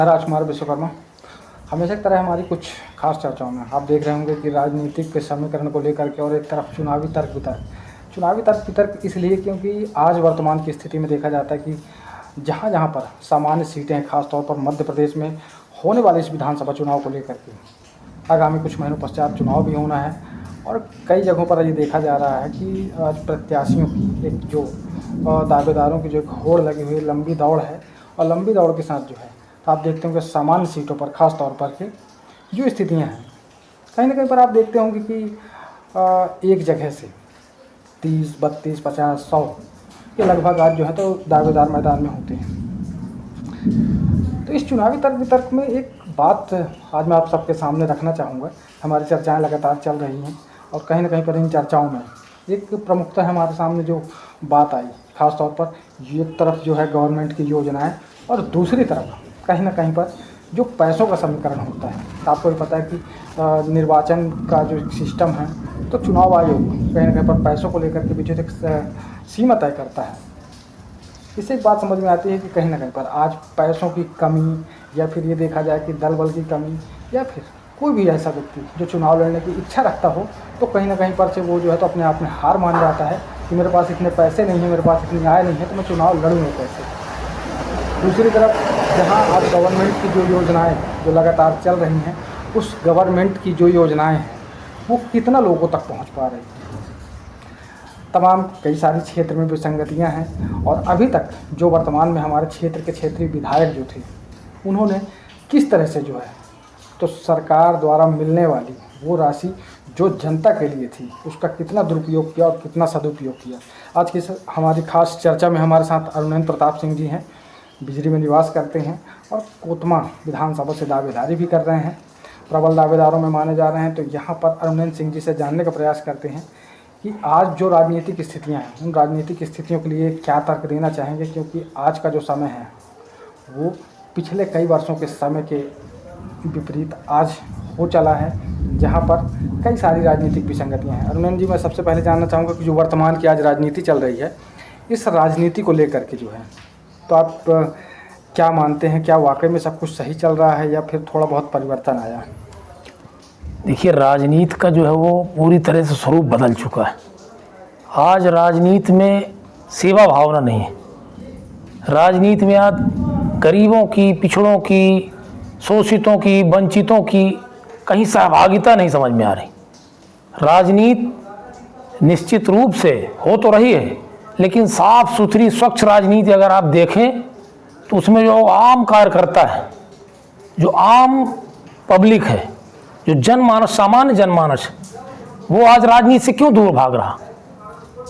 राजकुमार विश्वकर्मा। हमेशा की तरह हमारी कुछ खास चर्चाओं में आप देख रहे होंगे कि राजनीतिक के समीकरण को लेकर के और एक तरफ चुनावी तर्क वितर्क। चुनावी तर्क वितर्क इसलिए क्योंकि आज वर्तमान की स्थिति में देखा जाता है कि जहाँ जहाँ पर सामान्य सीटें हैं, खासतौर पर मध्य प्रदेश में होने वाले इस विधानसभा चुनाव को लेकर के आगामी कुछ महीनों पश्चात चुनाव भी होना है और कई जगहों पर ये देखा जा रहा है कि आज प्रत्याशियों की एक जो दावेदारों की जो एक होड़ लगी हुई लंबी दौड़ है और लंबी दौड़ के साथ जो है तो आप देखते होंगे सामान्य सीटों पर ख़ास तौर पर के जो स्थितियां हैं कहीं ना कहीं पर आप देखते होंगे कि एक जगह से 30, 32, 50, 100 के लगभग आज जो है तो दावेदार मैदान में होते हैं। तो इस चुनावी तर्क वितर्क में एक बात आज मैं आप सबके सामने रखना चाहूँगा। हमारी चर्चाएं लगातार चल रही हैं और कहीं ना कहीं पर इन चर्चाओं में एक प्रमुखता हमारे सामने जो बात आई, ख़ास तौर पर एक तरफ जो है गवर्नमेंट की योजनाएं और दूसरी तरफ कहीं ना कहीं पर जो पैसों का समीकरण होता है। आपको भी पता है कि निर्वाचन का जो सिस्टम है तो चुनाव आयोग कहीं ना कहीं पर पैसों को लेकर के बीच एक सीमा तय करता है। इससे एक बात समझ में आती है कि कहीं ना कहीं पर आज पैसों की कमी या फिर ये देखा जाए कि दल बल की कमी या फिर कोई भी ऐसा व्यक्ति जो चुनाव लड़ने की इच्छा रखता हो तो कहीं ना कहीं पर से वो जो है तो अपने आप में हार मान जाता है कि मेरे पास इतने पैसे नहीं है, मेरे पास इतनी आय नहीं है तो मैं चुनाव लड़ूंगा कैसे। दूसरी तरफ जहां आज गवर्नमेंट की जो योजनाएं जो लगातार चल रही हैं उस गवर्नमेंट की जो योजनाएं हैं वो कितना लोगों तक पहुंच पा रही हैं। तमाम कई सारी क्षेत्र में विसंगतियां हैं और अभी तक जो वर्तमान में हमारे क्षेत्र के क्षेत्रीय विधायक जो थे उन्होंने किस तरह से जो है तो सरकार द्वारा मिलने वाली वो राशि जो जनता के लिए थी उसका कितना दुरुपयोग किया और कितना सदुपयोग किया। आज की हमारी खास चर्चा में हमारे साथ अरुणेंद्र प्रताप सिंह जी हैं, बिजरी में निवास करते हैं और कोतमा विधानसभा से दावेदारी भी कर रहे हैं, प्रबल दावेदारों में माने जा रहे हैं। तो यहाँ पर अरुणेंद्र सिंह जी से जानने का प्रयास करते हैं कि आज जो राजनीतिक स्थितियाँ हैं उन राजनीतिक स्थितियों के लिए क्या तर्क देना चाहेंगे, क्योंकि आज का जो समय है वो पिछले कई वर्षों के समय के विपरीत आज हो चला है जहाँ पर कई सारी राजनीतिक विसंगतियाँ हैं। अरुणेंद्र जी, मैं सबसे पहले जानना चाहूँगा कि जो वर्तमान की आज राजनीति चल रही है इस राजनीति को लेकर के जो है तो आप क्या मानते हैं, क्या वाकई में सब कुछ सही चल रहा है या फिर थोड़ा बहुत परिवर्तन आया? देखिए, राजनीति का जो है वो पूरी तरह से स्वरूप बदल चुका है। आज राजनीति में सेवा भावना नहीं है। राजनीति में आज गरीबों की, पिछड़ों की, शोषितों की, वंचितों की कहीं सहभागिता नहीं समझ में आ रही। राजनीति निश्चित रूप से हो तो रही है लेकिन साफ सुथरी स्वच्छ राजनीति अगर आप देखें तो उसमें जो आम कार्यकर्ता है, जो आम पब्लिक है, जो जनमानस, सामान्य जनमानस, वो आज राजनीति से क्यों दूर भाग रहा।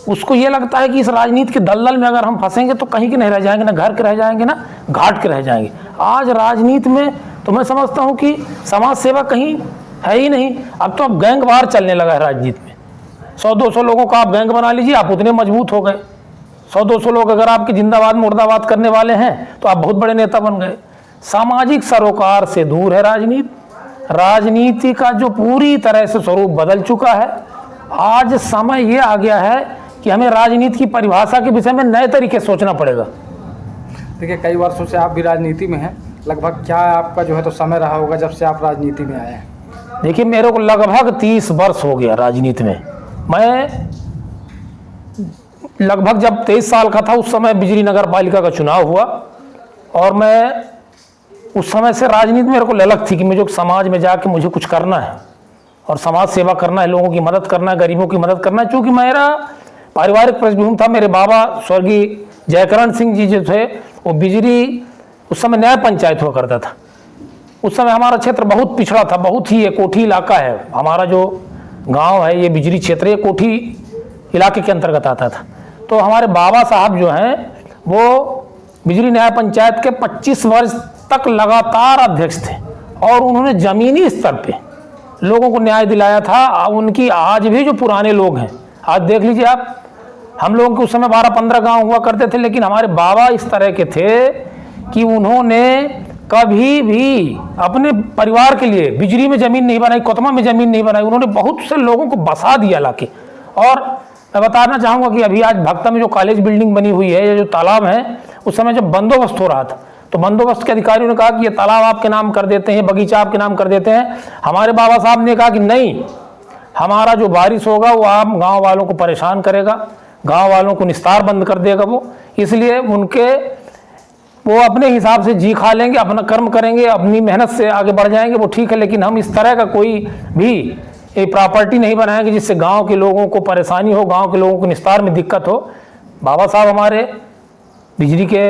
उसको ये लगता है कि इस राजनीति के दलदल में अगर हम फंसेंगे तो कहीं के नहीं रह जाएंगे, ना घर के रह जाएंगे ना घाट के रह जाएंगे। आज राजनीति में तो मैं समझता हूँ कि समाज सेवा कहीं है ही नहीं। अब तो अब गैंगवार चलने लगा है राजनीति में। 100-200 लोगों का आप गैंग बना लीजिए, आप उतने मजबूत हो गए। 100-200 लोग अगर आपके जिंदाबाद मुर्दाबाद करने वाले हैं तो आप बहुत बड़े नेता बन गए। सामाजिक सरोकार से दूर है राजनीति। राजनीति का जो पूरी तरह से स्वरूप बदल चुका है। आज समय ये आ गया है कि हमें राजनीति की परिभाषा के विषय में नए तरीके सोचना पड़ेगा। देखिए, कई वर्षों से आप भी राजनीति में हैं, लगभग क्या आपका जो है तो समय रहा होगा जब से आप राजनीति में आए हैं? देखिए, मेरे को लगभग 30 वर्ष हो गया राजनीति में। मैं लगभग जब 23 साल का था उस समय बिजली नगर पालिका का चुनाव हुआ और मैं उस समय से राजनीति में मेरे को ललक थी कि मुझे समाज में जाके मुझे कुछ करना है और समाज सेवा करना है, लोगों की मदद करना है, गरीबों की मदद करना है। चूँकि मेरा पारिवारिक पृष्ठभूमि था, मेरे बाबा स्वर्गीय जयकरण सिंह जी जो थे वो बिजली उस समय न्याय पंचायत हुआ करता था। उस समय हमारा क्षेत्र बहुत पिछड़ा था, बहुत ही ये कोठी इलाका है। हमारा जो गांव है ये बिजली क्षेत्र, ये कोठी इलाके के अंतर्गत आता था। तो हमारे बाबा साहब जो हैं वो बिजली न्याय पंचायत के 25 वर्ष तक लगातार अध्यक्ष थे और उन्होंने ज़मीनी स्तर पे लोगों को न्याय दिलाया था। उनकी आज भी जो पुराने लोग हैं, आज देख लीजिए आप, हम लोगों के उस समय 12-15 गाँव हुआ करते थे लेकिन हमारे बाबा इस तरह के थे कि उन्होंने कभी भी अपने परिवार के लिए बिजली में ज़मीन नहीं बनाई, कोतमा में ज़मीन नहीं बनाई। उन्होंने बहुत से लोगों को बसा दिया लाके। और मैं बताना चाहूँगा कि अभी आज भक्ता में जो कॉलेज बिल्डिंग बनी हुई है या जो तालाब है, उस समय जब बंदोबस्त हो रहा था तो बंदोबस्त के अधिकारियों ने कहा कि ये तालाब आपके नाम कर देते हैं, बगीचा आपके नाम कर देते हैं। हमारे बाबा साहब ने कहा कि नहीं, हमारा जो बारिश होगा वो आप गांव वालों को परेशान करेगा, गांव वालों को निस्तार बंद कर देगा वो, इसलिए वो अपने हिसाब से जी खा लेंगे, अपना कर्म करेंगे, अपनी मेहनत से आगे बढ़ जाएंगे, वो ठीक है, लेकिन हम इस तरह का कोई भी एक प्रॉपर्टी नहीं बनाएंगे जिससे गांव के लोगों को परेशानी हो, गांव के लोगों को निस्तार में दिक्कत हो। बाबा साहब हमारे बिजली के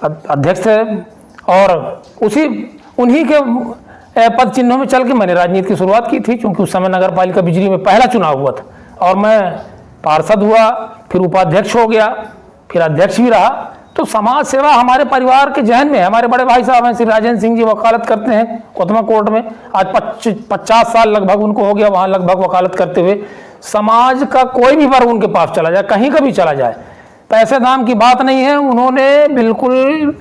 अध्यक्ष थे और उन्हीं के पद चिन्हों में चल के मैंने राजनीति की शुरुआत की थी, क्योंकि उस समय नगर पालिका बिजली में पहला चुनाव हुआ था और मैं पार्षद हुआ, फिर उपाध्यक्ष हो गया, फिर अध्यक्ष भी रहा। तो समाज सेवा हमारे परिवार के जहन में है। हमारे बड़े भाई साहब हैं श्री राजेंद्र सिंह जी, वकालत करते हैं कोतमा कोर्ट में, आज 50 साल लगभग उनको हो गया वहाँ लगभग वकालत करते हुए। समाज का कोई भी वर्ग उनके पास चला जाए, कहीं का भी चला जाए, पैसे दाम की बात नहीं है, उन्होंने बिल्कुल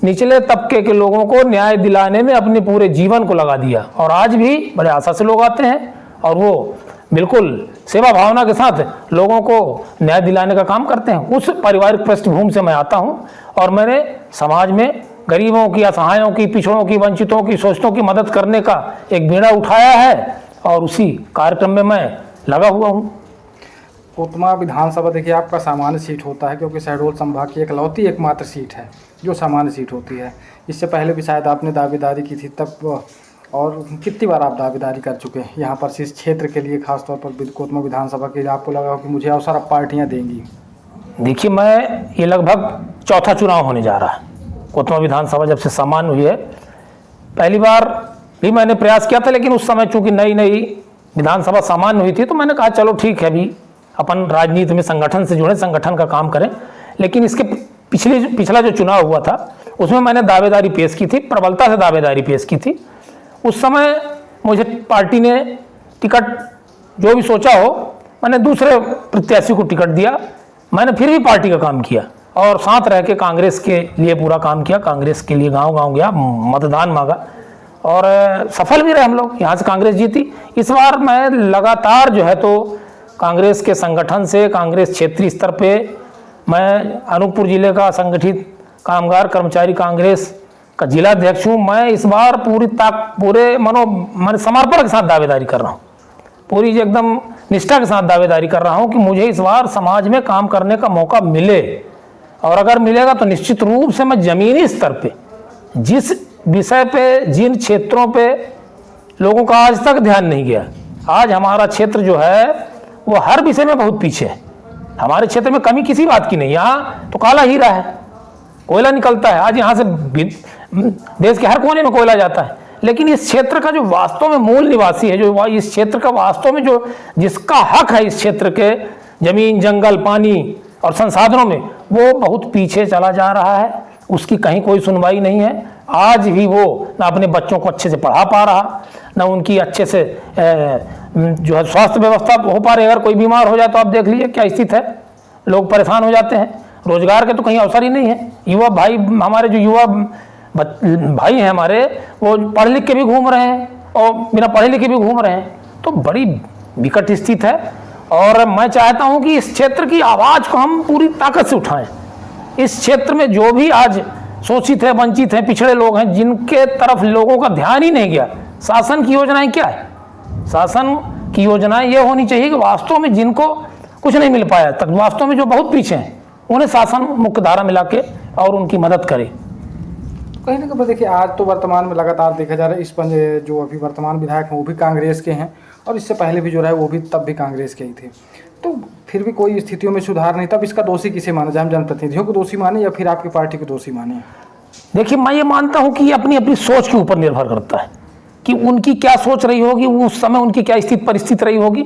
निचले तबके के लोगों को न्याय दिलाने में अपने पूरे जीवन को लगा दिया और आज भी बड़े आशा से लोग आते हैं और वो बिल्कुल सेवा भावना के साथ लोगों को न्याय दिलाने का काम करते हैं। उस पारिवारिक पृष्ठभूमि से मैं आता हूं और मैंने समाज में गरीबों की, असहायों की, पिछड़ों की, वंचितों की, शोषितों की मदद करने का एक बीड़ा उठाया है और उसी कार्यक्रम में मैं लगा हुआ हूं। कोतमा विधानसभा देखिए आपका सामान्य सीट होता है, क्योंकि शहडोल संभाग की इकलौती एकमात्र सीट है जो सामान्य सीट होती है। इससे पहले भी शायद आपने दावेदारी की थी तब, और कितनी बार आप दावेदारी कर चुके हैं यहाँ पर इस क्षेत्र के लिए, खासतौर पर कोतमा विधानसभा के लिए? आपको लगा हो कि मुझे अवसर अब पार्टियाँ देंगी? देखिए, ये लगभग चौथा चुनाव होने जा रहा है कोतमा विधानसभा जब से सामान्य हुई है। पहली बार भी मैंने प्रयास किया था, लेकिन उस समय चूंकि नई विधानसभा सामान्य हुई थी तो मैंने कहा चलो ठीक है, अभी अपन राजनीति में संगठन से जुड़े, संगठन का काम करें। लेकिन इसके पिछला जो चुनाव हुआ था उसमें मैंने दावेदारी पेश की थी, प्रबलता से दावेदारी पेश की थी। उस समय मुझे पार्टी ने टिकट जो भी सोचा हो, मैंने दूसरे प्रत्याशी को टिकट दिया। मैंने फिर भी पार्टी का काम किया और साथ रह के कांग्रेस के लिए पूरा काम किया। कांग्रेस के लिए गांव-गांव गया, मतदान मांगा और सफल भी रहे हम लोग। यहाँ से कांग्रेस जीती। इस बार मैं लगातार जो है तो कांग्रेस के संगठन से, कांग्रेस क्षेत्रीय स्तर पे, मैं अनूपपुर जिले का संगठित कामगार कर्मचारी कांग्रेस का जिला अध्यक्ष हूँ। मैं इस बार पूरे मन समर्पण के साथ दावेदारी कर रहा हूँ, पूरी एकदम निष्ठा के साथ दावेदारी कर रहा हूँ कि मुझे इस बार समाज में काम करने का मौका मिले, और अगर मिलेगा तो निश्चित रूप से मैं जमीनी स्तर पे, जिस विषय पे, जिन क्षेत्रों पे लोगों का आज तक ध्यान नहीं गया, आज हमारा क्षेत्र जो है वो हर विषय में बहुत पीछे है। हमारे क्षेत्र में कमी किसी बात की नहीं। यहाँ तो काला हीरा है, कोयला निकलता है, आज यहाँ से देश के हर कोने में कोयला जाता है। लेकिन इस क्षेत्र का जो वास्तव में मूल निवासी है, जो इस क्षेत्र का वास्तव में जो जिसका हक है इस क्षेत्र के जमीन, जंगल, पानी और संसाधनों में, वो बहुत पीछे चला जा रहा है। उसकी कहीं कोई सुनवाई नहीं है। आज भी वो ना अपने बच्चों को अच्छे से पढ़ा पा रहा, ना उनकी अच्छे से जो है स्वास्थ्य व्यवस्था हो पा रही। अगर कोई बीमार हो जाए तो आप देख लीजिए क्या स्थिति है, लोग परेशान हो जाते हैं। रोजगार के तो कहीं अवसर ही नहीं है। युवा भाई, हमारे जो युवा भाई हैं हमारे, वो पढ़ लिख के भी घूम रहे हैं और बिना पढ़े लिखे भी घूम रहे हैं। तो बड़ी विकट स्थिति है और मैं चाहता हूं कि इस क्षेत्र की आवाज़ को हम पूरी ताकत से उठाएं। इस क्षेत्र में जो भी आज शोषित है, वंचित हैं, पिछड़े लोग हैं, जिनके तरफ लोगों का ध्यान ही नहीं गया। शासन की योजनाएं क्या है? शासन की योजनाएं ये होनी चाहिए कि वास्तव में जिनको कुछ नहीं मिल पाया तक, वास्तव में जो बहुत पीछे हैं, उन्हें शासन मुख्य धारा मिला के और उनकी मदद करे। कहीं ना कहीं देखिए, आज तो वर्तमान में लगातार देखा जा रहा है, इस पर जो अभी वर्तमान विधायक हैं वो भी कांग्रेस के हैं और इससे पहले भी जो रहा है वो भी तब भी कांग्रेस के ही थे। तो फिर भी कोई स्थितियों में सुधार नहीं। तब इसका दोषी किसे माना जाए? हम जनप्रतिनिधियों को दोषी माने या फिर आपकी पार्टी को दोषी माने? देखिए, मैं ये मानता हूँ कि ये अपनी अपनी सोच के ऊपर निर्भर करता है कि उनकी क्या सोच रही होगी, उस समय उनकी क्या स्थिति परिस्थिति रही होगी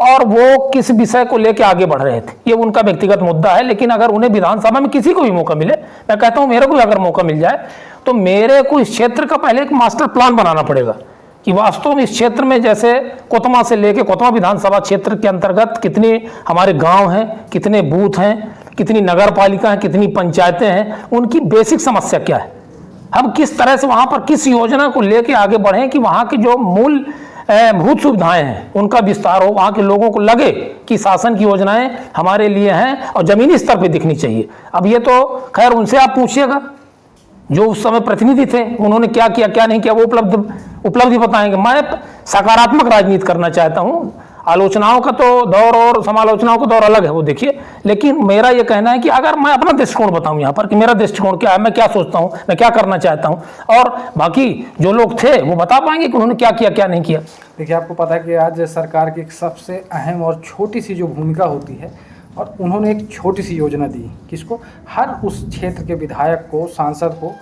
और वो किस विषय को लेकर आगे बढ़ रहे थे। ये उनका व्यक्तिगत मुद्दा है। लेकिन अगर उन्हें विधानसभा में किसी को भी मौका मिले, मैं कहता हूँ मेरे को भी अगर मौका मिल जाए, तो मेरे को इस क्षेत्र का पहले एक मास्टर प्लान बनाना पड़ेगा कि वास्तव में इस क्षेत्र में, जैसे कोतमा से लेके कोतमा विधानसभा क्षेत्र के अंतर्गत कितने हमारे गांव हैं, कितने बूथ हैं, कितनी नगर पालिका हैं, कितनी पंचायतें हैं, उनकी बेसिक समस्या क्या है, हम किस तरह से वहाँ पर किस योजना को लेके आगे बढ़ें कि वहाँ की जो मूल भूत सुविधाएं हैं उनका विस्तार हो, वहाँ के लोगों को लगे कि शासन की योजनाएं हमारे लिए हैं और ज़मीनी स्तर पे दिखनी चाहिए। अब ये तो खैर उनसे आप पूछिएगा जो उस समय प्रतिनिधि थे उन्होंने क्या किया क्या नहीं किया वो उपलब्धि बताएंगे। मैं सकारात्मक राजनीति करना चाहता हूँ। आलोचनाओं का तो दौर और समालोचनाओं का दौर अलग है, वो देखिए। लेकिन मेरा ये कहना है कि अगर मैं अपना दृष्टिकोण बताऊं यहाँ पर कि मेरा दृष्टिकोण क्या है, मैं क्या सोचता हूँ, मैं क्या करना चाहता हूँ, और बाकी जो लोग थे वो बता पाएंगे कि उन्होंने क्या किया क्या नहीं किया। देखिए, आपको पता है कि आज सरकार की एक सबसे अहम और छोटी सी जो भूमिका होती है, और उन्होंने एक छोटी सी योजना दी किसको, हर उस क्षेत्र के विधायक को, सांसद को,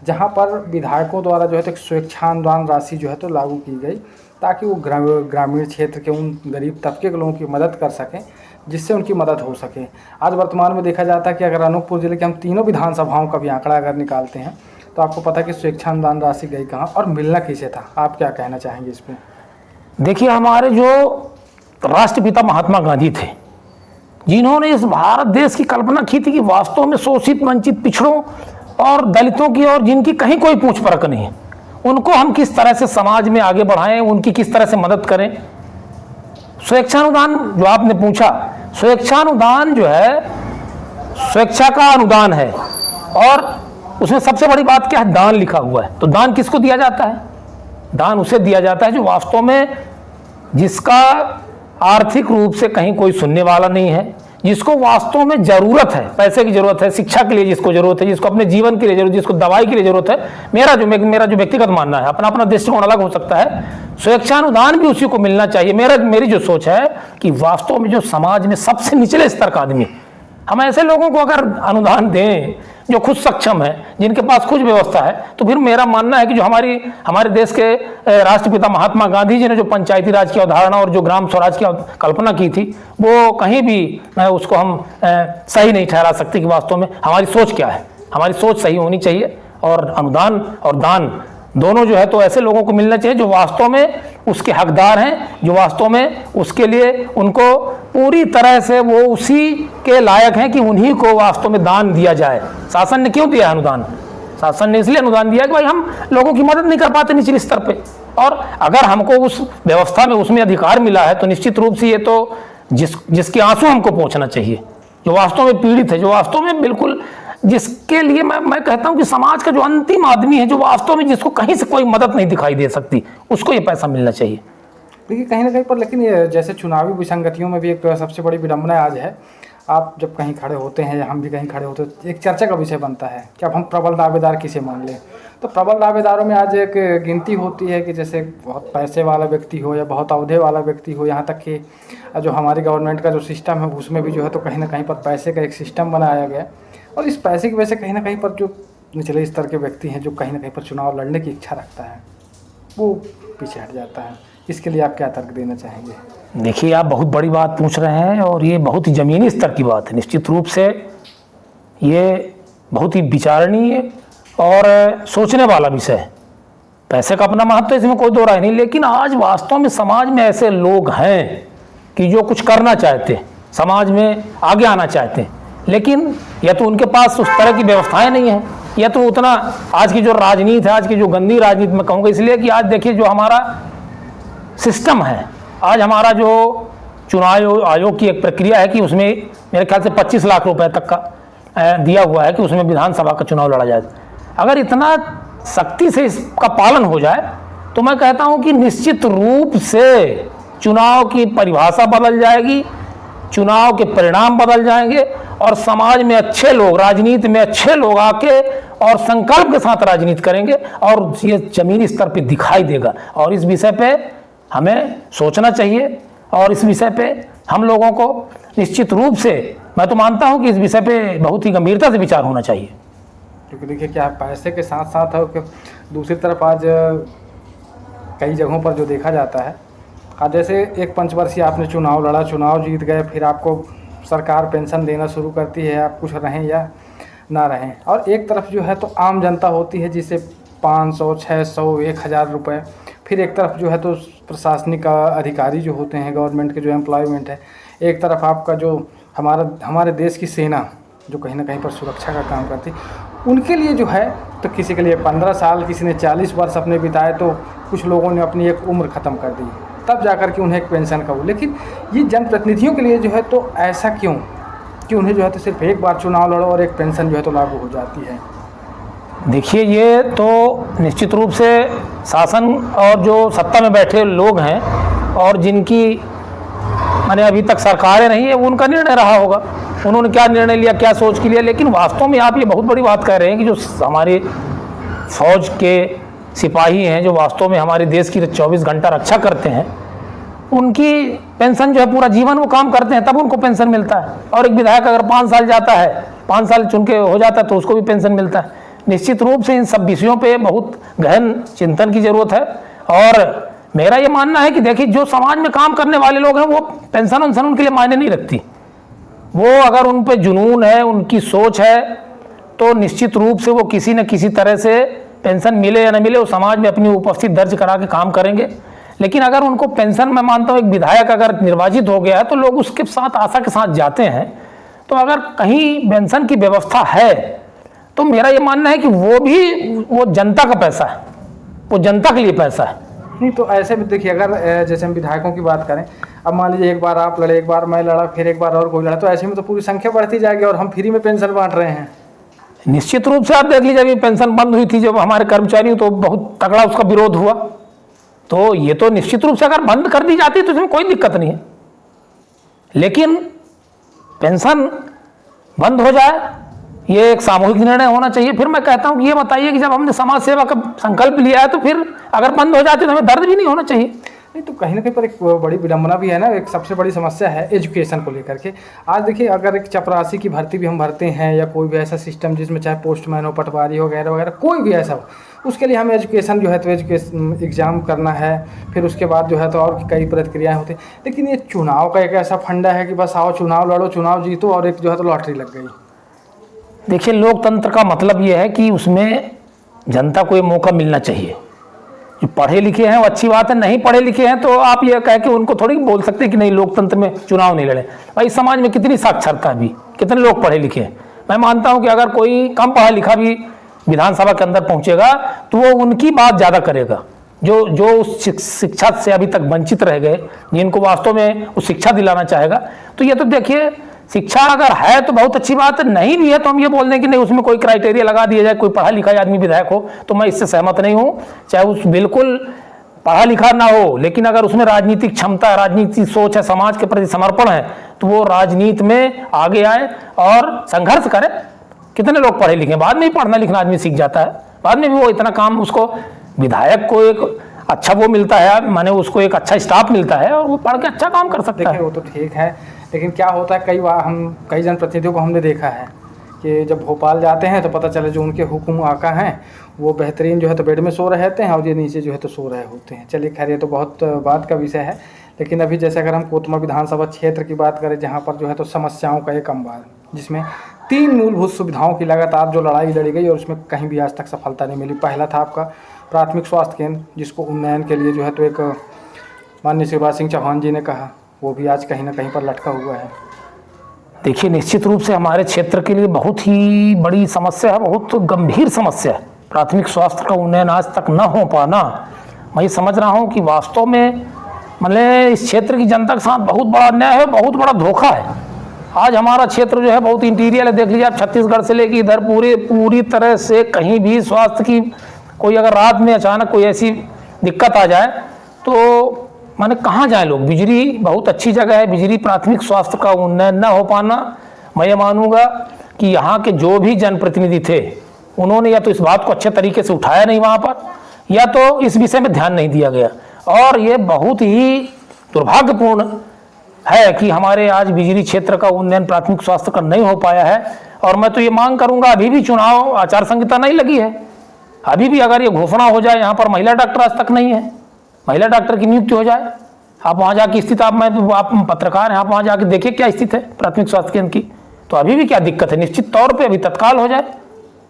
जहाँ पर विधायकों द्वारा जो है तो एक स्वेच्छानुदान राशि जो है तो लागू की गई, ताकि वो ग्रामीण क्षेत्र के उन गरीब तबके के लोगों की मदद कर सकें, जिससे उनकी मदद हो सके। आज वर्तमान में देखा जाता है कि अगर अनूपपुर जिले के हम तीनों विधानसभाओं का भी आंकड़ा अगर निकालते हैं तो आपको पता है कि स्वेच्छानुदान राशि गई कहाँ और मिलना किसे था। आप क्या कहना चाहेंगे इस पर? देखिए, हमारे जो राष्ट्रपिता महात्मा गांधी थे, जिन्होंने इस भारत देश की कल्पना की थी कि वास्तव में शोषित, वंचित, पिछड़ों और दलितों की और जिनकी कहीं कोई पूछ परख नहीं है, उनको हम किस तरह से समाज में आगे बढ़ाएं, उनकी किस तरह से मदद करें। स्वेच्छानुदान जो आपने पूछा, स्वेच्छानुदान जो है स्वेच्छा का अनुदान है, और उसमें सबसे बड़ी बात क्या है, दान लिखा हुआ है। तो दान किसको दिया जाता है? दान उसे दिया जाता है जो वास्तव में, जिसका आर्थिक रूप से कहीं कोई सुनने वाला नहीं है, जिसको वास्तव में ज़रूरत है, पैसे की ज़रूरत है, शिक्षा के लिए जिसको ज़रूरत है, जिसको अपने जीवन के लिए ज़रूरत है, जिसको दवाई के लिए ज़रूरत है। मेरा जो व्यक्तिगत मानना है, अपना अपना दृष्टिकोण अलग हो सकता है, स्वेच्छानुदान भी उसी को मिलना चाहिए। मेरी जो सोच है कि वास्तव में जो समाज में सबसे निचले स्तर का आदमी, हम ऐसे लोगों को अगर अनुदान दें जो खुद सक्षम है, जिनके पास खुद व्यवस्था है, तो फिर मेरा मानना है कि जो हमारे देश के राष्ट्रपिता महात्मा गांधी जी ने जो पंचायती राज की अवधारणा और जो ग्राम स्वराज की कल्पना की थी, वो कहीं भी उसको हम सही नहीं ठहरा सकते कि वास्तव में हमारी सोच क्या है। हमारी सोच सही होनी चाहिए, और अनुदान और दान दोनों जो है तो ऐसे लोगों को मिलना चाहिए जो वास्तव में उसके हकदार हैं, जो वास्तव में उसके लिए उनको पूरी तरह से वो उसी के लायक हैं कि उन्हीं को वास्तव में दान दिया जाए। शासन ने क्यों दिया अनुदान? शासन ने इसलिए अनुदान दिया कि भाई हम लोगों की मदद नहीं कर पाते निचले स्तर पे, और अगर हमको उस व्यवस्था में उसमें अधिकार मिला है तो निश्चित रूप से ये तो जिसके आंसू हमको पहुँचना चाहिए, जो वास्तव में पीड़ित है, जो वास्तव में बिल्कुल, जिसके लिए मैं कहता हूं कि समाज का जो अंतिम आदमी है, जो वास्तव में जिसको कहीं से कोई मदद नहीं दिखाई दे सकती, उसको ये पैसा मिलना चाहिए। देखिए, कहीं ना कहीं पर, लेकिन ये जैसे चुनावी विसंगतियों में भी एक सबसे बड़ी विडंबना आज है, आप जब कहीं खड़े होते हैं या हम भी कहीं खड़े होते हैं, एक चर्चा का विषय बनता है कि अब हम प्रबल दावेदार किसे मान लें। तो प्रबल दावेदारों में आज एक गिनती होती है कि जैसे बहुत पैसे वाला व्यक्ति हो या बहुत अहदे वाला व्यक्ति हो, यहाँ तक कि जो हमारी गवर्नमेंट का जो सिस्टम है उसमें भी जो है तो कहीं ना कहीं पर पैसे का एक सिस्टम बनाया गया, और इस पैसे की वजह से कहीं ना कहीं पर जो निचले स्तर के व्यक्ति हैं, जो कहीं ना कहीं पर चुनाव लड़ने की इच्छा रखता है, वो पीछे हट जाता है। इसके लिए आप क्या तर्क देना चाहेंगे? देखिए, आप बहुत बड़ी बात पूछ रहे हैं, और ये बहुत ही ज़मीनी स्तर की बात है। निश्चित रूप से ये बहुत ही विचारणीय और सोचने वाला विषय है। पैसे का अपना महत्व, इसमें कोई दो राय नहीं, लेकिन आज वास्तव में समाज में ऐसे लोग हैं कि जो कुछ करना चाहते हैं, समाज में आगे आना चाहते हैं, लेकिन या तो उनके पास उस तरह की व्यवस्थाएं नहीं है, या तो उतना, आज की जो राजनीति है, आज की जो गंदी राजनीति मैं कहूँगा, इसलिए कि आज देखिए जो हमारा सिस्टम है, आज हमारा जो चुनाव आयोग की एक प्रक्रिया है कि उसमें मेरे ख्याल से 25 लाख रुपए तक का दिया हुआ है कि उसमें विधानसभा का चुनाव लड़ा जाए। अगर इतना सख्ती से इसका पालन हो जाए तो मैं कहता हूं कि निश्चित रूप से चुनाव की परिभाषा बदल जाएगी, चुनाव के परिणाम बदल जाएंगे, और समाज में अच्छे लोग, राजनीति में अच्छे लोग आके और संकल्प के साथ राजनीति करेंगे, और ये जमीनी स्तर पे दिखाई देगा। और इस विषय पे हमें सोचना चाहिए, और इस विषय पे हम लोगों को निश्चित रूप से, मैं तो मानता हूं कि इस विषय पे बहुत ही गंभीरता से विचार होना चाहिए। क्योंकि देखिए, क्या पैसे के साथ साथ है कि दूसरी तरफ आज कई जगहों पर जो देखा जाता है, आज जैसे एक पंचवर्षीय आपने चुनाव लड़ा, चुनाव जीत गए, फिर आपको सरकार पेंशन देना शुरू करती है, आप कुछ रहें या ना रहें, और एक तरफ जो है तो आम जनता होती है जिसे 500, 600, 1000 रुपये, फिर एक तरफ जो है तो प्रशासनिक अधिकारी जो होते हैं, गवर्नमेंट के जो एम्प्लॉयमेंट है, एक तरफ आपका जो हमारे देश की सेना जो कहीं ना कहीं पर सुरक्षा का काम करती, उनके लिए जो है तो किसी के लिए 15 साल, किसी ने 40 वर्ष अपने बिताए, तो कुछ लोगों ने अपनी एक उम्र ख़त्म कर दी, तब जाकर के उन्हें एक पेंशन का हो। लेकिन ये जनप्रतिनिधियों के लिए जो है तो ऐसा क्यों कि उन्हें जो है तो सिर्फ एक बार चुनाव लड़ो और एक पेंशन जो है तो लागू हो जाती है? देखिए, ये तो निश्चित रूप से शासन और जो सत्ता में बैठे लोग हैं और जिनकी माने अभी तक सरकारें नहीं है, वो उनका निर्णय रहा होगा, उन्होंने क्या निर्णय लिया, क्या सोच के लिया। लेकिन वास्तव में आप ये बहुत बड़ी बात कह रहे हैं कि जो हमारे फौज के सिपाही हैं, जो वास्तव में हमारे देश की 24 घंटा रक्षा करते हैं, उनकी पेंशन जो है पूरा जीवन वो काम करते हैं तब उनको पेंशन मिलता है। और एक विधायक अगर 5 साल जाता है, 5 साल चुन के हो जाता है तो उसको भी पेंशन मिलता है। निश्चित रूप से इन सब विषयों पे बहुत गहन चिंतन की जरूरत है। और मेरा ये मानना है कि देखिए, जो समाज में काम करने वाले लोग हैं वो पेंशन वेंशन उनके लिए मायने नहीं रखती। वो अगर उन पे जुनून है, उनकी सोच है, तो निश्चित रूप से वो किसी न किसी तरह से पेंशन मिले या न मिले वो समाज में अपनी उपस्थिति दर्ज करा के काम करेंगे। लेकिन अगर उनको पेंशन, मैं मानता हूँ एक विधायक अगर निर्वाचित हो गया है तो लोग उसके साथ आशा के साथ जाते हैं। तो अगर कहीं पेंशन की व्यवस्था है तो मेरा ये मानना है कि वो जनता का पैसा है, वो जनता के लिए पैसा है। नहीं तो ऐसे में देखिए, अगर जैसे हम विधायकों की बात करें, अब मान लीजिए एक बार आप लड़े, एक बार मैं लड़ा, फिर एक बार और कोई लड़ा, तो ऐसे में तो पूरी संख्या बढ़ती जाएगी और हम फ्री में पेंशन बांट रहे हैं। निश्चित रूप से आप देख लीजिए, अभी पेंशन बंद हुई थी जब हमारे कर्मचारियों, तो बहुत तगड़ा उसका विरोध हुआ। तो ये तो निश्चित रूप से अगर बंद कर दी जाती तो इसमें कोई दिक्कत नहीं है। लेकिन पेंशन बंद हो जाए, ये एक सामूहिक निर्णय होना चाहिए। फिर मैं कहता हूँ कि ये बताइए कि जब हमने समाज सेवा का संकल्प लिया है तो फिर अगर बंद हो जाती तो हमें दर्द भी नहीं होना चाहिए। नहीं तो कहीं ना कहीं पर एक बड़ी विडंबना भी है ना, एक सबसे बड़ी समस्या है एजुकेशन को लेकर के। आज देखिए, अगर एक चपरासी की भर्ती भी हम भरते हैं या कोई भी ऐसा सिस्टम जिसमें चाहे पोस्टमैन हो, पटवारी हो, वगैरह वगैरह, कोई भी ऐसा हो, उसके लिए हमें एजुकेशन जो है तो एजुकेशन एग्ज़ाम करना है, फिर उसके बाद जो है तो और कई प्रक्रियाएँ होती हैं। लेकिन ये चुनाव का एक ऐसा फंडा है कि बस आओ चुनाव लड़ो, चुनाव जीतो और एक जो है तो लॉटरी लग गई। देखिए, लोकतंत्र का मतलब ये है कि उसमें जनता को ये मौका मिलना चाहिए। जो पढ़े लिखे हैं वो अच्छी बात है, नहीं पढ़े लिखे हैं तो आप ये कह के उनको थोड़ी बोल सकते हैं कि नहीं लोकतंत्र में चुनाव नहीं लड़े। भाई, समाज में कितनी साक्षरता है, भी कितने लोग पढ़े लिखे हैं। मैं मानता हूं कि अगर कोई कम पढ़ा लिखा भी विधानसभा के अंदर पहुंचेगा तो वो उनकी बात ज़्यादा करेगा, जो उस शिक्षा से अभी तक वंचित रह गए, जिनको वास्तव में उस शिक्षा दिलाना चाहेगा। तो ये तो देखिए, शिक्षा अगर है तो बहुत अच्छी बात है, नहीं भी है तो हम ये बोल दें कि नहीं उसमें कोई क्राइटेरिया लगा दिया जाए, कोई पढ़ा लिखा आदमी विधायक हो, तो मैं इससे सहमत नहीं हूँ। चाहे उस बिल्कुल पढ़ा लिखा ना हो, लेकिन अगर उसमें राजनीतिक क्षमता है, राजनीतिक सोच है, समाज के प्रति समर्पण है, तो वो राजनीति में आगे आए और संघर्ष करे। कितने लोग पढ़े लिखे, बाद में ही पढ़ना लिखना आदमी सीख जाता है, बाद में भी वो इतना काम, उसको विधायक को एक अच्छा वो मिलता है, माने उसको एक अच्छा स्टाफ मिलता है और वो पढ़ के अच्छा काम कर सकता है। वो तो ठीक है, लेकिन क्या होता है, कई जनप्रतिनिधियों को हमने देखा है कि जब भोपाल जाते हैं तो पता चले जो उनके हुकुम आका हैं वो बेहतरीन जो है तो बेड में सो रहे होते हैं और ये नीचे जो है तो सो रहे होते हैं। चलिए खैर, ये तो बहुत बात का विषय है। लेकिन अभी जैसे अगर हम कोतमा विधानसभा क्षेत्र की बात करें, जहाँ पर जो है तो समस्याओं का एक अंबार, जिसमें 3 मूलभूत सुविधाओं की लगातार जो लड़ाई लड़ी गई और उसमें कहीं भी आज तक सफलता नहीं मिली। पहला था आपका प्राथमिक स्वास्थ्य केंद्र, जिसको उन्नयन के लिए जो है तो एक माननीय शिवराज सिंह चौहान जी ने कहा, वो भी आज कहीं ना कहीं पर लटका हुआ है। देखिए, निश्चित रूप से हमारे क्षेत्र के लिए बहुत ही बड़ी समस्या है, बहुत गंभीर समस्या है प्राथमिक स्वास्थ्य का उन्नयन आज तक न हो पाना। मैं ये समझ रहा हूँ कि वास्तव में मतलब इस क्षेत्र की जनता के साथ बहुत बड़ा अन्याय है, बहुत बड़ा धोखा है। आज हमारा क्षेत्र जो है बहुत इंटीरियर है, देख लीजिए आप, छत्तीसगढ़ से लेकर इधर पूरी तरह से कहीं भी स्वास्थ्य की कोई अगर रात में अचानक कोई ऐसी दिक्कत आ जाए तो माने कहाँ जाए लोग। बिजली बहुत अच्छी जगह है, बिजली प्राथमिक स्वास्थ्य का उन्नयन न हो पाना, मैं ये मानूंगा कि यहाँ के जो भी जनप्रतिनिधि थे उन्होंने या तो इस बात को अच्छे तरीके से उठाया नहीं वहाँ पर, या तो इस विषय में ध्यान नहीं दिया गया। और ये बहुत ही दुर्भाग्यपूर्ण है कि हमारे आज बिजली क्षेत्र का उन्नयन प्राथमिक स्वास्थ्य का नहीं हो पाया है। और मैं तो ये मांग करूँगा, अभी भी चुनाव आचार संहिता नहीं लगी है, अभी भी अगर ये घोषणा हो जाए, यहाँ पर महिला डॉक्टर आज तक नहीं है, महिला डॉक्टर की नियुक्ति हो जाए, आप वहाँ जाके स्थिति, आप पत्रकार हैं, आप वहाँ जाके देखिए क्या स्थिति है प्राथमिक स्वास्थ्य केंद्र की, तो अभी भी क्या दिक्कत है, निश्चित तौर पे अभी तत्काल हो जाए।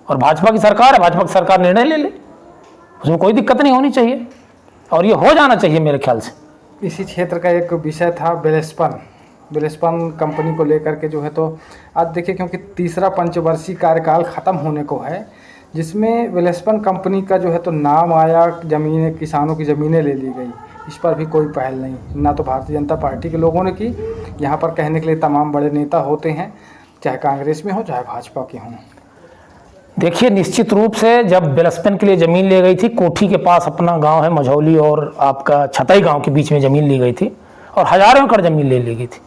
और भाजपा की सरकार है, भाजपा की सरकार निर्णय ले ले, उसमें कोई दिक्कत नहीं होनी चाहिए और ये हो जाना चाहिए मेरे ख्याल से। इसी क्षेत्र का एक विषय था वेलस्पन कंपनी को लेकर के जो है तो आज देखिए, क्योंकि तीसरा पंचवर्षीय कार्यकाल ख़त्म होने को है, जिसमें वेलस्पन कंपनी का जो है तो नाम आया, ज़मीनें, किसानों की ज़मीनें ले ली गई, इस पर भी कोई पहल नहीं, ना तो भारतीय जनता पार्टी के लोगों ने की। यहाँ पर कहने के लिए तमाम बड़े नेता होते हैं, चाहे कांग्रेस में हो चाहे भाजपा के हों। देखिए, निश्चित रूप से जब डेवलपमेंट के लिए ज़मीन ली गई थी, कोठी के पास अपना गांव है मझौली और आपका छतई गांव के बीच में ज़मीन ली गई थी और हज़ारों एकड़ ज़मीन ले ली गई थी।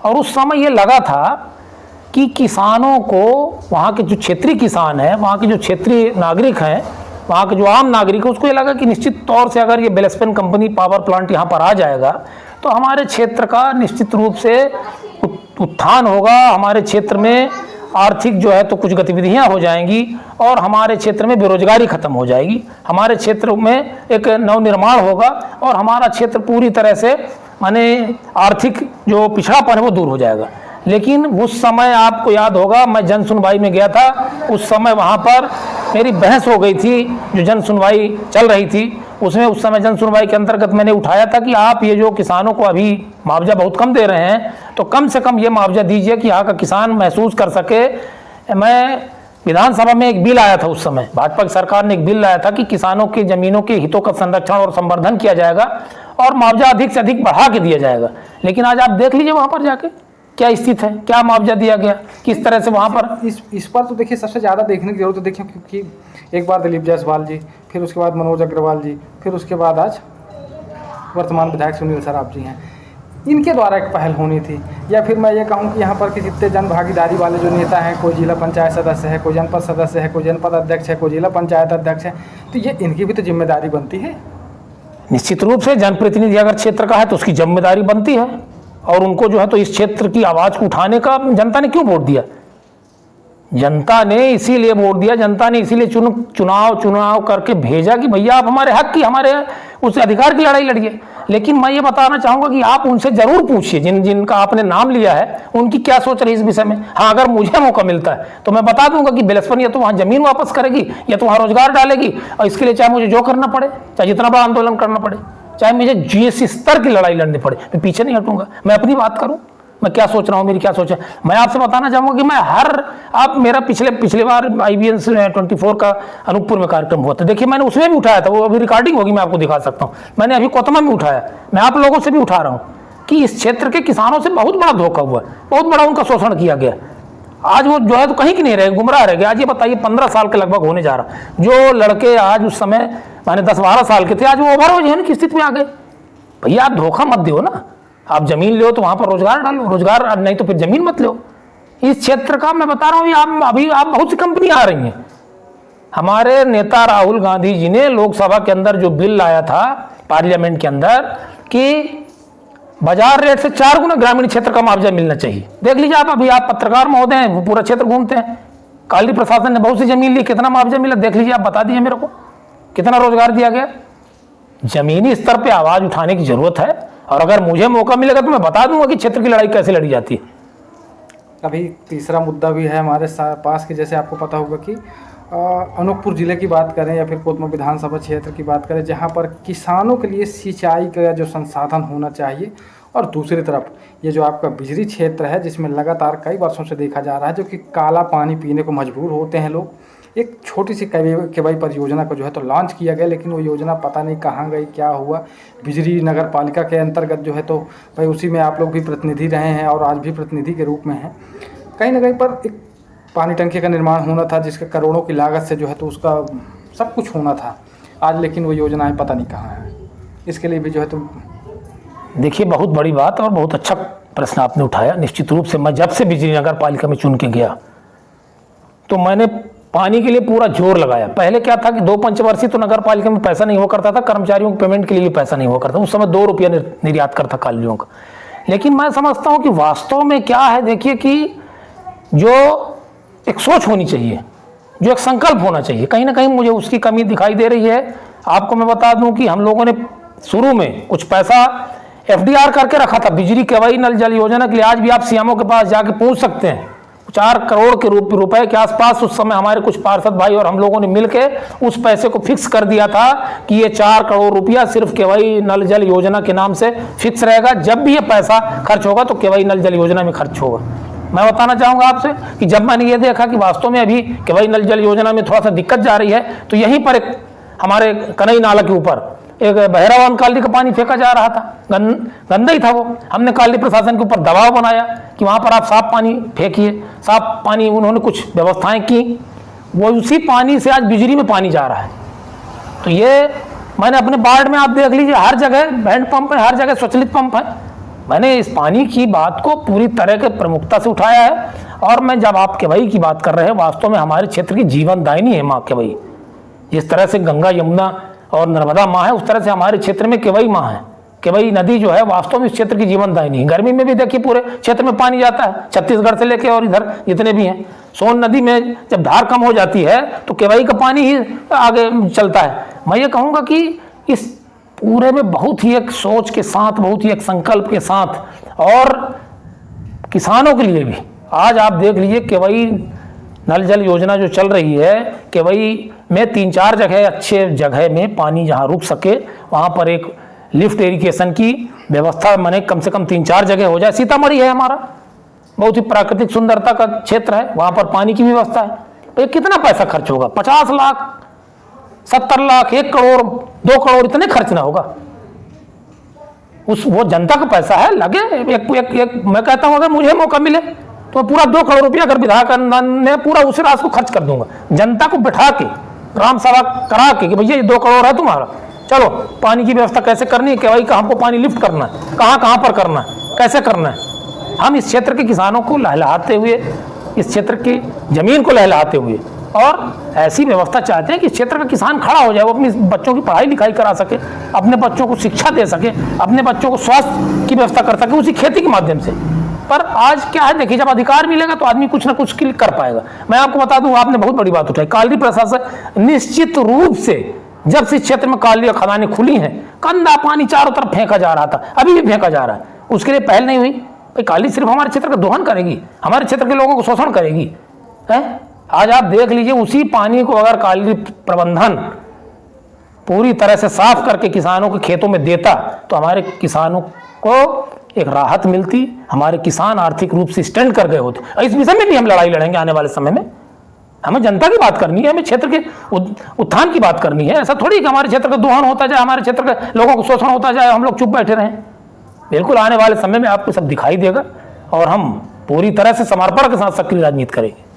और उस समय ये लगा था कि किसानों को, वहाँ के जो क्षेत्रीय किसान हैं, वहाँ के जो क्षेत्रीय नागरिक हैं, वहाँ के जो आम नागरिक है, उसको ये लगा कि निश्चित तौर से अगर ये डेवलपमेंट कंपनी पावर प्लांट यहाँ पर आ जाएगा तो हमारे क्षेत्र का निश्चित रूप से उत्थान होगा, हमारे क्षेत्र में आर्थिक जो है तो कुछ गतिविधियां हो जाएंगी और हमारे क्षेत्र में बेरोजगारी खत्म हो जाएगी, हमारे क्षेत्र में एक नवनिर्माण होगा और हमारा क्षेत्र पूरी तरह से माने आर्थिक जो पिछड़ापन है वो दूर हो जाएगा। लेकिन उस समय आपको याद होगा, मैं जन सुनवाई में गया था, उस समय वहाँ पर मेरी बहस हो गई थी, जो जन सुनवाई चल रही थी उसमें, उस समय जन सुनवाई के अंतर्गत मैंने उठाया था कि आप ये जो किसानों को अभी मुआवजा बहुत कम दे रहे हैं तो कम से कम ये मुआवजा दीजिए कि यहाँ का किसान महसूस कर सके। मैं विधानसभा में एक बिल आया था, उस समय भाजपा की सरकार ने एक बिल लाया था कि किसानों की जमीनों के हितों का संरक्षण और संवर्धन किया जाएगा और मुआवजा अधिक से अधिक बढ़ा के दिया जाएगा। लेकिन आज आप देख लीजिए वहाँ पर जाके क्या स्थिति है, क्या मुआवजा दिया गया, किस तरह से वहाँ पर। इस पर तो देखिए सबसे ज़्यादा देखने की जरूरत है, देखिए क्योंकि एक बार दिलीप जायसवाल जी, फिर उसके बाद मनोज अग्रवाल जी, फिर उसके बाद आज वर्तमान विधायक सुनील सराफ जी हैं, इनके द्वारा एक पहल होनी थी। या फिर मैं ये कहूँ कि यहाँ पर के जितने जन भागीदारी वाले जो नेता हैं, कोई जिला पंचायत सदस्य है, कोई जनपद सदस्य है, कोई जनपद अध्यक्ष है, कोई जिला पंचायत अध्यक्ष है, तो ये इनकी भी तो जिम्मेदारी बनती है। निश्चित रूप से जनप्रतिनिधि अगर क्षेत्र का है तो उसकी जिम्मेदारी बनती है और उनको जो है तो इस क्षेत्र की आवाज़ को उठाने का जनता ने क्यों वोट दिया? जनता ने इसीलिए वोट दिया, जनता ने इसीलिए चुनाव करके भेजा कि भैया आप हमारे हक की, हमारे उस अधिकार की लड़ाई लड़िए। लेकिन मैं ये बताना चाहूँगा कि आप उनसे ज़रूर पूछिए, जिनका आपने नाम लिया है, उनकी क्या सोच रही है इस विषय में। हाँ, अगर मुझे मौका मिलता है तो मैं बता दूंगा कि बेलसपन या तो वहाँ ज़मीन वापस करेगी या तो वहाँ रोजगार डालेगी, और इसके लिए चाहे मुझे जो करना पड़े, चाहे जितना बड़ा आंदोलन करना पड़े, चाहे मुझे जीएसटी स्तर की लड़ाई लड़नी पड़े, मैं पीछे नहीं हटूंगा। मैं अपनी बात करूं, मैं क्या सोच रहा हूं, मेरी क्या सोच है। मैं आपसे बताना चाहूंगा कि मैं आप मेरा पिछले बार IBN 24 का अनूपपुर में कार्यक्रम हुआ था, देखिए मैंने उसमें भी उठाया था, वो अभी रिकॉर्डिंग होगी, मैं आपको दिखा सकता हूं। मैंने अभी कोतमा में उठाया, मैं आप लोगों से भी उठा रहा हूं कि इस क्षेत्र के किसानों से बहुत बड़ा धोखा हुआ, बहुत बड़ा उनका शोषण किया गया। आज वो जो है तो कहीं की नहीं रहे, गुमराह रह गए। आज ये बताइए 15 साल के लगभग होने जा रहा, जो लड़के आज उस समय माने 10-12 साल के थे, आज वो ओवरऑल होने की स्थिति में आ गए। भैया आप धोखा मत दो ना, आप जमीन लो तो वहां पर रोजगार डालो, रोजगार नहीं तो फिर जमीन मत लो। इस क्षेत्र का मैं बता रहा हूँ, अभी बहुत सी कंपनियां आ रही हैं। हमारे नेता राहुल गांधी जी ने लोकसभा के अंदर जो बिल लाया था पार्लियामेंट के अंदर कि बाजार रेट से 4 गुना ग्रामीण क्षेत्र का मुआवजा मिलना चाहिए। देख लीजिए आप, अभी आप पत्रकार महोदय हैं, वो पूरा क्षेत्र घूमते हैं, काली प्रशासन ने बहुत सी जमीन ली, कितना मुआवजा मिला देख लीजिए, आप बता दीजिए मेरे को, कितना रोजगार दिया गया। जमीनी स्तर पे आवाज उठाने की जरूरत है, और अगर मुझे मौका मिलेगा तो मैं बता दूंगा कि क्षेत्र की लड़ाई कैसे लड़ी जाती है। अभी तीसरा मुद्दा भी है हमारे पास कि जैसे आपको पता होगा कि अनूपपुर ज़िले की बात करें या फिर कोतमा विधानसभा क्षेत्र की बात करें, जहां पर किसानों के लिए सिंचाई का जो संसाधन होना चाहिए, और दूसरी तरफ ये जो आपका बिजली क्षेत्र है जिसमें लगातार कई वर्षों से देखा जा रहा है जो कि काला पानी पीने को मजबूर होते हैं लोग। एक छोटी सी केवाई परियोजना को जो है तो लॉन्च किया गया, लेकिन वो योजना पता नहीं कहाँ गई, क्या हुआ। बिजली नगर पालिका के अंतर्गत जो है तो भाई उसी में आप लोग भी प्रतिनिधि रहे हैं और आज भी प्रतिनिधि के रूप में हैं। कहीं ना कहीं पर एक पानी टंकी का निर्माण होना था जिसके करोड़ों की लागत से जो है तो उसका सब कुछ होना था आज, लेकिन वो योजनाएं पता नहीं कहाँ हैं। इसके लिए भी जो है तो देखिए, बहुत बड़ी बात और बहुत अच्छा प्रश्न आपने उठाया। निश्चित रूप से मैं जब से बिजली नगर पालिका में चुन के गया तो मैंने पानी के लिए पूरा जोर लगाया। पहले क्या था कि 2 पंचवर्षीय तो नगर पालिका में पैसा नहीं हुआ करता था, कर्मचारियों के पेमेंट के लिए भी पैसा नहीं हुआ करता, उस समय 2 रुपया निर्यात करता कालियों का। लेकिन मैं समझता हूँ कि वास्तव में क्या है, देखिए कि जो एक सोच होनी चाहिए, जो एक संकल्प होना चाहिए, कहीं ना कहीं मुझे उसकी कमी दिखाई दे रही है। आपको मैं बता दूं कि हम लोगों ने शुरू में कुछ पैसा FDR करके रखा था बिजली केवाई नल जल योजना के लिए। आज भी आप CMO के पास जाके पूछ सकते हैं, 4 करोड़ के रुपए के आसपास उस समय हमारे कुछ पार्षद भाई और हम लोगों ने मिलके उस पैसे को फिक्स कर दिया था कि ये 4 करोड़ रुपया सिर्फ केवाई नल जल योजना के नाम से फिक्स रहेगा। जब भी ये पैसा खर्च होगा तो केवाई नल जल योजना में खर्च होगा। मैं बताना चाहूँगा आपसे कि जब मैंने ये देखा कि वास्तव में अभी केवाई नल जल योजना में थोड़ा सा दिक्कत जा रही है, तो यहीं पर एक हमारे कनई नाला के ऊपर एक बहरावान कालनी का पानी फेंका जा रहा था, गंदा ही था वो। हमने कालनी प्रशासन के ऊपर दबाव बनाया कि वहाँ पर आप साफ पानी फेंकिए, साफ पानी, उन्होंने कुछ व्यवस्थाएं की, वो उसी पानी से आज बिजली में पानी जा रहा है। तो ये मैंने अपने वार्ड में, आप देख लीजिए, हर जगह हैंडपंप है, हर जगह स्वचालित पंप है। मैंने इस पानी की बात को पूरी तरह के प्रमुखता से उठाया है। और मैं जब आप केवई की बात कर रहे हैं, वास्तव में हमारे क्षेत्र की जीवनदायिनी है माँ केवई। जिस तरह से गंगा, यमुना और नर्मदा माँ है, उस तरह से हमारे क्षेत्र में केवई माँ है। केवई नदी जो है वास्तव में इस क्षेत्र की जीवनदायिनी है। गर्मी में भी देखिए पूरे क्षेत्र में पानी जाता है, छत्तीसगढ़ से लेके और इधर जितने भी हैं। सोन नदी में जब धार कम हो जाती है तो केवई का पानी ही आगे चलता है। मैं ये कहूँगा कि इस पूरे में बहुत ही एक सोच के साथ, बहुत ही एक संकल्प के साथ, और किसानों के लिए भी आज आप देख लीजिए केवई नल जल योजना जो चल रही है, केवई में 3-4 जगह, अच्छे जगह में पानी जहाँ रुक सके वहाँ पर एक लिफ्ट इरिगेशन की व्यवस्था मैंने कम से कम 3-4 जगह हो जाए। सीतामढ़ी है हमारा, बहुत ही प्राकृतिक सुंदरता का क्षेत्र है, वहाँ पर पानी की व्यवस्था है। तो ये कितना पैसा खर्च होगा? 50 लाख, 70 लाख, 1 करोड़, 2 करोड़, इतने खर्च ना होगा। वो जनता का पैसा है, लगे एक मैं कहता हूँ अगर मुझे मौका मिले तो पूरा 2 करोड़ रुपया अगर विधायक ने पूरा उसी राशि को खर्च कर दूंगा। जनता को बैठा के ग्राम सभा करा के कि भैया ये 2 करोड़ है तुम्हारा, चलो पानी की व्यवस्था कैसे करनी है, केवई का हमको पानी लिफ्ट करना है, कहाँ पर करना है, कैसे करना है। हम इस क्षेत्र के किसानों को लहलाते हुए, इस क्षेत्र की जमीन को लहलाते हुए और ऐसी व्यवस्था चाहते हैं कि इस क्षेत्र का किसान खड़ा हो जाए, वो अपने बच्चों की पढ़ाई लिखाई करा सके, अपने बच्चों को शिक्षा दे सके, अपने बच्चों को स्वास्थ्य की व्यवस्था कर सके उसी खेती के माध्यम से। पर आज क्या है, देखिए, जब अधिकार मिलेगा तो आदमी कुछ ना कुछ के लिए कर पाएगा। मैं आपको बता दूं, आपने बहुत बड़ी बात उठाई, कालरी प्रशासन निश्चित रूप से जब से क्षेत्र में कालरी और खदानें खुली हैं, गंदा पानी चारों तरफ फेंका जा रहा था, अभी भी फेंका जा रहा है। उसके लिए पहल नहीं हुई। भाई कालरी सिर्फ हमारे क्षेत्र का दोहन करेगी, हमारे क्षेत्र के लोगों को शोषण करेगी है? आज आप देख लीजिए, उसी पानी को अगर कालरी प्रबंधन पूरी तरह से साफ करके किसानों के खेतों में देता तो हमारे किसानों को एक राहत मिलती, हमारे किसान आर्थिक रूप से स्टैंड कर गए होते। इस विषय में भी हम लड़ाई लड़ेंगे आने वाले समय में। हमें जनता की बात करनी है, हमें क्षेत्र के उत्थान की बात करनी है। ऐसा थोड़ी कि हमारे क्षेत्र का दोहन होता जाए, हमारे क्षेत्र के लोगों को शोषण होता जाए, हम लोग चुप बैठे रहें। बिल्कुल आने वाले समय में आपको सब दिखाई देगा और हम पूरी तरह से समर्पण के साथ सक्रिय राजनीति करेंगे।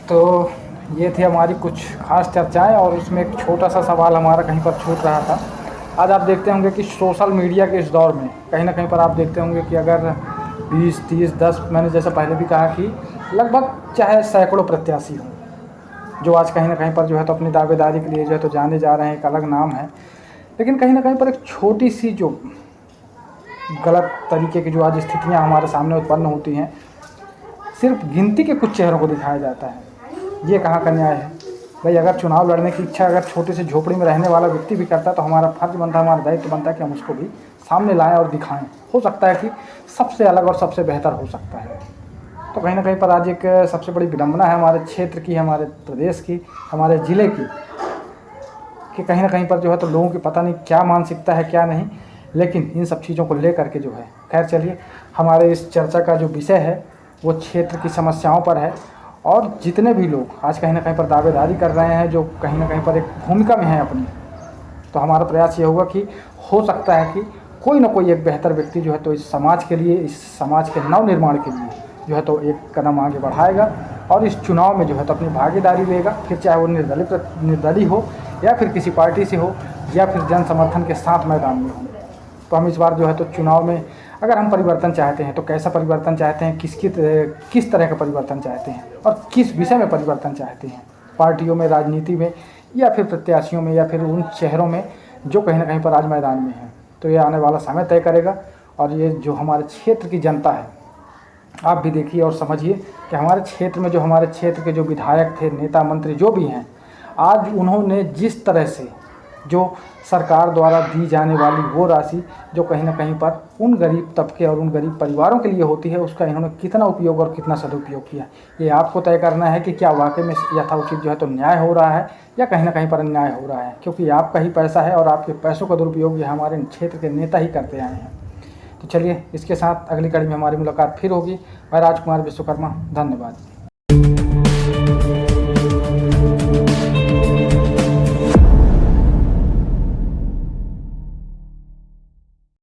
तो ये थी हमारी कुछ खास चर्चाएं और उसमें एक छोटा सा सवाल हमारा कहीं पर छूट रहा था। आज आप देखते होंगे कि सोशल मीडिया के इस दौर में कहीं ना कहीं पर आप देखते होंगे कि अगर 20, 30, 10, मैंने जैसा पहले भी कहा कि लगभग चाहे सैकड़ों प्रत्याशी हों जो आज कहीं ना कहीं पर जो है तो अपनी दावेदारी के लिए जो है तो जाने जा रहे हैं, एक अलग नाम है, लेकिन कहीं ना कहीं पर एक छोटी सी जो गलत तरीके की जो आज स्थितियाँ हमारे सामने उत्पन्न होती हैं, सिर्फ गिनती के कुछ चेहरों को दिखाया जाता है। ये कहाँ का न्याय है भाई? अगर चुनाव लड़ने की इच्छा अगर छोटे से झोपड़ी में रहने वाला व्यक्ति भी करता है तो हमारा फर्ज बनता है, हमारा दायित्व बनता है कि हम उसको भी सामने लाएं और दिखाएं। हो सकता है कि सबसे अलग और सबसे बेहतर हो सकता है। तो कहीं ना कहीं पर आज एक सबसे बड़ी विडंबना है हमारे क्षेत्र की, हमारे प्रदेश की, हमारे ज़िले की, कि कहीं ना कहीं पर जो है तो लोगों की पता नहीं क्या मानसिकता है क्या नहीं। लेकिन इन सब चीज़ों को लेकर के जो है, खैर चलिए, हमारे इस चर्चा का जो विषय है वो क्षेत्र की समस्याओं पर है। और जितने भी लोग आज कहीं ना कहीं पर दावेदारी कर रहे हैं, जो कहीं ना कहीं पर एक भूमिका में हैं अपनी, तो हमारा प्रयास ये होगा कि हो सकता है कि कोई ना कोई एक बेहतर व्यक्ति जो है तो इस समाज के लिए, इस समाज के नव निर्माण के लिए जो है तो एक कदम आगे बढ़ाएगा और इस चुनाव में जो है तो अपनी भागीदारी लेगा। फिर चाहे वो निर्दलीय हो या फिर किसी पार्टी से हो या फिर जन समर्थन के साथ मैदान में हो। तो हम इस बार जो है तो चुनाव में अगर हम परिवर्तन चाहते हैं तो कैसा परिवर्तन चाहते हैं, किस तरह का परिवर्तन चाहते हैं और किस विषय में परिवर्तन चाहते हैं, पार्टियों में, राजनीति में, या फिर प्रत्याशियों में, या फिर उन शहरों में जो कहीं ना कहीं पर आज मैदान में हैं। तो ये आने वाला समय तय करेगा। और ये जो हमारे क्षेत्र की जनता है, आप भी देखिए और समझिए कि हमारे क्षेत्र में जो हमारे क्षेत्र के जो विधायक थे, नेता, मंत्री जो भी हैं, आज उन्होंने जिस तरह से जो सरकार द्वारा दी जाने वाली वो राशि जो कहीं ना कहीं पर उन गरीब तबके और उन गरीब परिवारों के लिए होती है, उसका इन्होंने कितना उपयोग और कितना सदुपयोग किया, ये आपको तय करना है कि क्या वाकई में यथाउचित जो है तो न्याय हो रहा है या कहीं ना कहीं पर अन्याय हो रहा है। क्योंकि आपका ही पैसा है और आपके पैसों का दुरुपयोग ये हमारे क्षेत्र के नेता ही करते आए हैं। तो चलिए, इसके साथ अगली कड़ी में हमारी मुलाकात फिर होगी। मैं राजकुमार विश्वकर्मा, धन्यवाद।